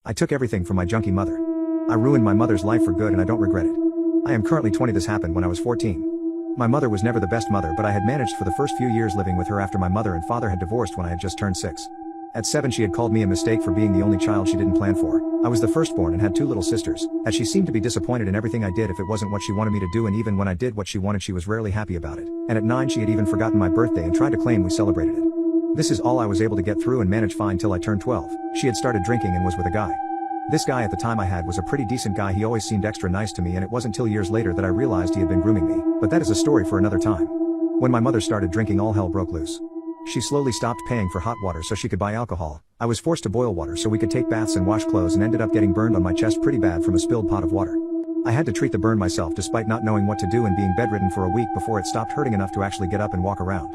I took everything from my junkie mother. I ruined my mother's life for good and I don't regret it. I am currently 20. This happened when I was 14. My mother was never the best mother, but I had managed for the first few years living with her after my mother and father had divorced when I had just turned 6. At 7 she had called me a mistake for being the only child she didn't plan for. I was the firstborn and had 2 little sisters, as she seemed to be disappointed in everything I did if it wasn't what she wanted me to do, and even when I did what she wanted she was rarely happy about it. And at 9 she had even forgotten my birthday and tried to claim we celebrated it. This is all I was able to get through and manage fine till I turned 12. She had started drinking and was with a guy. This guy at the time I had was a pretty decent guy. He always seemed extra nice to me, and it wasn't till years later that I realized he had been grooming me, but that is a story for another time. When my mother started drinking, all hell broke loose. She slowly stopped paying for hot water so she could buy alcohol. I was forced to boil water so we could take baths and wash clothes, and ended up getting burned on my chest pretty bad from a spilled pot of water. I had to treat the burn myself despite not knowing what to do and being bedridden for a week before it stopped hurting enough to actually get up and walk around.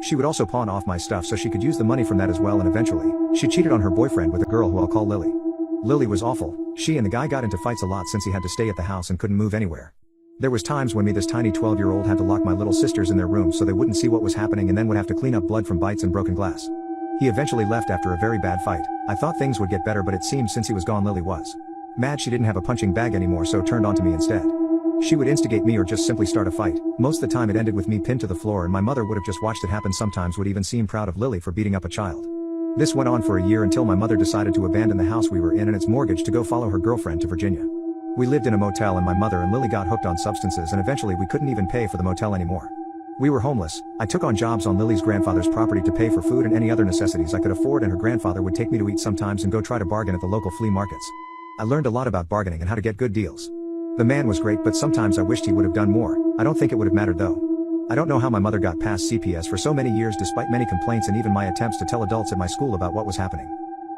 She would also pawn off my stuff so she could use the money from that as well, and eventually, she cheated on her boyfriend with a girl who I'll call Lily. Lily was awful. She and the guy got into fights a lot since he had to stay at the house and couldn't move anywhere. There was times when me, this tiny 12-year-old, had to lock my little sisters in their rooms so they wouldn't see what was happening, and then would have to clean up blood from bites and broken glass. He eventually left after a very bad fight. I thought things would get better, but it seemed since he was gone Lily was mad she didn't have a punching bag anymore, so turned onto me instead. She would instigate me or just simply start a fight. Most of the time it ended with me pinned to the floor, and my mother would have just watched it happen. Sometimes would even seem proud of Lily for beating up a child. This went on for a year until my mother decided to abandon the house we were in and its mortgage to go follow her girlfriend to Virginia. We lived in a motel, and my mother and Lily got hooked on substances, and eventually we couldn't even pay for the motel anymore. We were homeless. I took on jobs on Lily's grandfather's property to pay for food and any other necessities I could afford, and her grandfather would take me to eat sometimes and go try to bargain at the local flea markets. I learned a lot about bargaining and how to get good deals. The man was great, but sometimes I wished he would have done more. I don't think it would have mattered though. I don't know how my mother got past CPS for so many years despite many complaints and even my attempts to tell adults at my school about what was happening.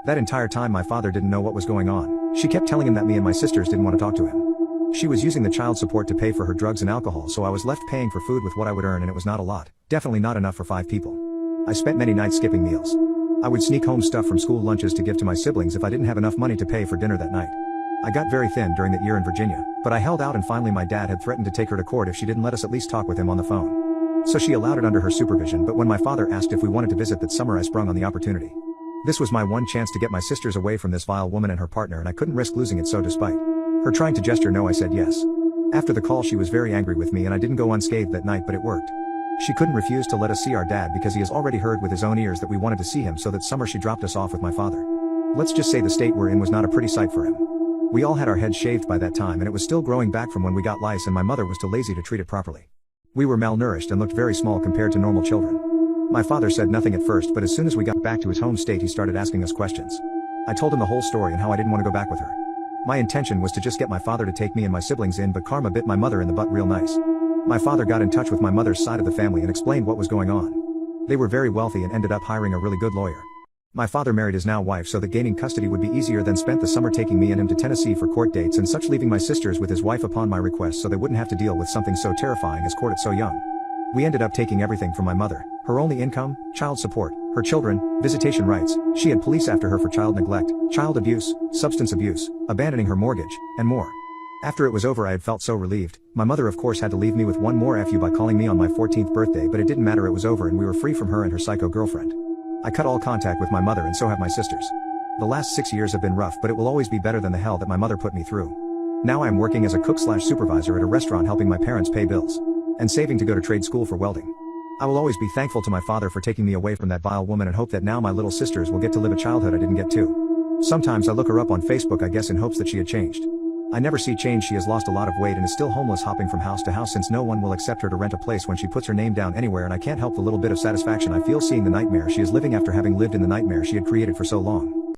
That entire time my father didn't know what was going on. She kept telling him that me and my sisters didn't want to talk to him. She was using the child support to pay for her drugs and alcohol, so I was left paying for food with what I would earn, and it was not a lot. Definitely not enough for 5 people. I spent many nights skipping meals. I would sneak home stuff from school lunches to give to my siblings if I didn't have enough money to pay for dinner that night. I got very thin during that year in Virginia, but I held out, and finally my dad had threatened to take her to court if she didn't let us at least talk with him on the phone. So she allowed it under her supervision, but when my father asked if we wanted to visit that summer, I sprung on the opportunity. This was my one chance to get my sisters away from this vile woman and her partner, and I couldn't risk losing it, so despite her trying to gesture no, I said yes. After the call she was very angry with me, and I didn't go unscathed that night, but it worked. She couldn't refuse to let us see our dad because he has already heard with his own ears that we wanted to see him, so that summer she dropped us off with my father. Let's just say the state we're in was not a pretty sight for him. We all had our heads shaved by that time, and it was still growing back from when we got lice, and my mother was too lazy to treat it properly. We were malnourished and looked very small compared to normal children. My father said nothing at first, but as soon as we got back to his home state he started asking us questions. I told him the whole story and how I didn't want to go back with her. My intention was to just get my father to take me and my siblings in, but karma bit my mother in the butt real nice. My father got in touch with my mother's side of the family and explained what was going on. They were very wealthy and ended up hiring a really good lawyer. My father married his now wife so that gaining custody would be easier, then spent the summer taking me and him to Tennessee for court dates and such, leaving my sisters with his wife upon my request so they wouldn't have to deal with something so terrifying as court at so young. We ended up taking everything from my mother: her only income, child support, her children, visitation rights. She had police after her for child neglect, child abuse, substance abuse, abandoning her mortgage, and more. After it was over I had felt so relieved. My mother of course had to leave me with one more FU by calling me on my 14th birthday, but it didn't matter, it was over and we were free from her and her psycho girlfriend. I cut all contact with my mother, and so have my sisters. The last 6 years have been rough, but it will always be better than the hell that my mother put me through. Now I am working as a cook/supervisor at a restaurant, helping my parents pay bills and saving to go to trade school for welding. I will always be thankful to my father for taking me away from that vile woman, and hope that now my little sisters will get to live a childhood I didn't get to. Sometimes I look her up on Facebook, I guess in hopes that she had changed. I never see change. She has lost a lot of weight and is still homeless, hopping from house to house since no one will accept her to rent a place when she puts her name down anywhere, and I can't help the little bit of satisfaction I feel seeing the nightmare she is living after having lived in the nightmare she had created for so long.